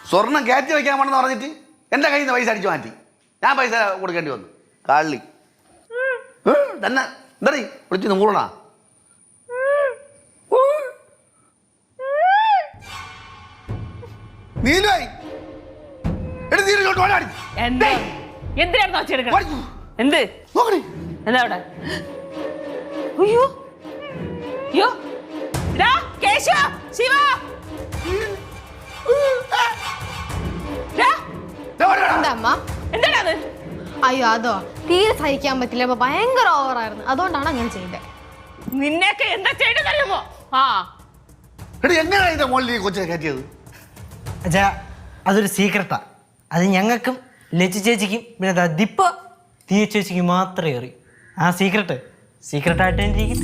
സ്വർണം കയറ്റി വെക്കാൻ വേണമെന്ന് പറഞ്ഞിട്ട് എൻ്റെ കയ്യിൽ നിന്ന് പൈസ അടിച്ചു മാറ്റി. ഞാൻ പൈസ കൊടുക്കേണ്ടി വന്നു. കള്ളി തന്നെ എന്താ വിളിച്ചു നൂറണ. നീലായി എന്ത് എന്താ അവിടെ? അയ്യോ അയ്യോ കേശവ ശിവ എന്താ അമ്മ? എന്താണത്? അയ്യോ അതോ തീരെ സഹിക്കാൻ പറ്റില്ല. അപ്പൊ ഭയങ്കര ഓവറായിരുന്നു, അതുകൊണ്ടാണ് അങ്ങനെ ചെയ്തത്. നിന്നെയൊക്കെ എന്താ ചെയ്തറിയുമോ? എങ്ങനെയാ മോളിൽ കൊച്ചിനെ കയറ്റിയത്? അച്ഛാ അതൊരു സീക്രട്ടാ. അത് ഞങ്ങൾക്കും ലച്ചു ചേച്ചിക്കും പിന്നെ ദിപ്പ തീയ ചേച്ചിക്കും മാത്രമേ അറിയൂ. ആ സീക്രട്ടായിട്ട് തന്നെ ഇരിക്കും.